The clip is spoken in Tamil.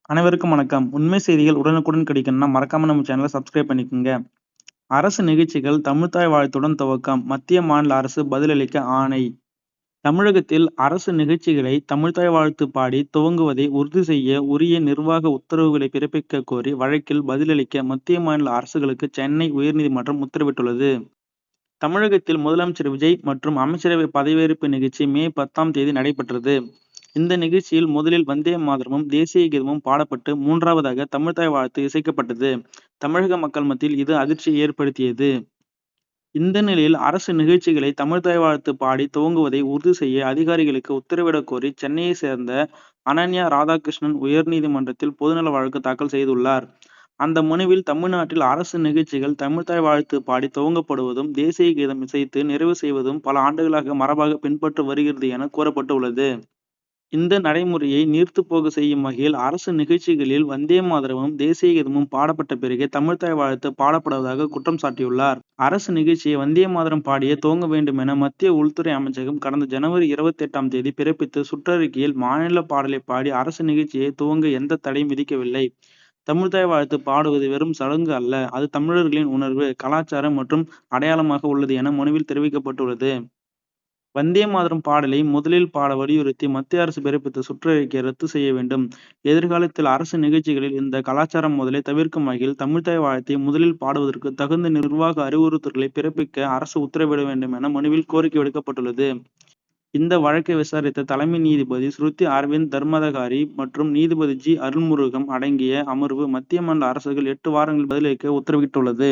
அனைவருக்கும் வணக்கம். உண்மை செய்திகள் உடனுக்குடன் கிடைக்கணும்னா மறக்காம நம்ம சேனலை சப்ஸ்கிரைப் பண்ணிக்கோங்க. அரசு நிகழ்ச்சிகள் தமிழ்த்தாய் வாழ்த்துடன் துவக்கம். மத்திய, மாநில அரசு பதிலளிக்க ஆணை. தமிழகத்தில் அரசு நிகழ்ச்சிகளை தமிழ்த்தாய் வாழ்த்து பாடி துவங்குவதை உறுதி செய்ய உரிய நிர்வாக உத்தரவுகளை பிறப்பிக்க கோரி வழக்கில் பதிலளிக்க மத்திய, மாநில அரசுகளுக்கு சென்னை உயர்நீதிமன்றம் உத்தரவிட்டுள்ளது. தமிழகத்தில் முதலமைச்சர் விஜய் மற்றும் அமைச்சரவை பதவியேற்பு நிகழ்ச்சி மே 10ஆம் தேதி நடைபெற்றது. இந்த நிகழ்ச்சியில் முதலில் வந்தே மாதரமும் தேசிய கீதமும் பாடப்பட்டு மூன்றாவதாக தமிழ்த்தாய் வாழ்த்து இசைக்கப்பட்டது. தமிழக மக்கள் மத்தியில் இது அதிர்ச்சியை ஏற்படுத்தியது. இந்த நிலையில் அரசு நிகழ்ச்சிகளை தமிழ்த்தாய் வாழ்த்து பாடி துவங்குவதை உறுதி செய்ய அதிகாரிகளுக்கு உத்தரவிடக் கோரி சென்னையை சேர்ந்த அனன்யா ராதாகிருஷ்ணன் உயர்நீதிமன்றத்தில் பொதுநல வழக்கு தாக்கல் செய்துள்ளார். அந்த மனுவில் தமிழ்நாட்டில் அரசு நிகழ்ச்சிகள் தமிழ்த்தாய் வாழ்த்து பாடி துவங்கப்படுவதும் தேசிய கீதம் இசைத்து நிறைவு செய்வதும் பல ஆண்டுகளாக மரபாக பின்பற்று வருகிறது என கூறப்பட்டுள்ளது. இந்த நடைமுறையை நீர்த்துப்போக செய்யும் வகையில் அரசு நிகழ்ச்சிகளில் வந்தே மாதரமும் தேசிய கீதமும் பாடப்பட்ட பிறகே தமிழ்த்தாய் வாழ்த்து பாடப்படுவதாக குற்றம் சாட்டியுள்ளார். அரசு நிகழ்ச்சியை வந்தே மாதரம் பாடியே துவங்க வேண்டும் என மத்திய உள்துறை அமைச்சகம் கடந்த ஜனவரி 28ஆம் தேதி பிறப்பித்த சுற்றறிக்கையில் மாநில பாடலை பாடி அரசு நிகழ்ச்சியை துவங்க எந்த தடையும் விதிக்கவில்லை. தமிழ்த்தாய் வாழ்த்து பாடுவது வெறும் சடங்கு அல்ல, அது தமிழர்களின் உணர்வு, கலாச்சாரம் மற்றும் அடையாளமாக உள்ளது என மனுவில் தெரிவிக்கப்பட்டுள்ளது. வந்தே மாதரம் பாடலை முதலில் பாட வலியுறுத்தி மத்திய அரசு பிறப்பித்த சுற்றறிக்கையை ரத்து செய்ய வேண்டும். எதிர்காலத்தில் அரசு நிகழ்ச்சிகளில் இந்த கலாச்சார மோதலை தவிர்க்கும் வகையில் தமிழ்த்தாய் வாழ்த்தை முதலில் பாடுவதற்கு தகுந்த நிர்வாக அறிவுறுத்தல்களை பிறப்பிக்க அரசு உத்தரவிட வேண்டும் என மனுவில் கோரிக்கை விடுக்கப்பட்டுள்ளது. இந்த வழக்கை விசாரித்த தலைமை நீதிபதி ஸ்ருதி அரவிந்த் தர்மதகாரி மற்றும் நீதிபதி ஜி. அருள்முருகம் அடங்கிய அமர்வு மத்திய, மாநில அரசுகள் 8 வாரங்களில் பதிலளிக்க உத்தரவிட்டுள்ளது.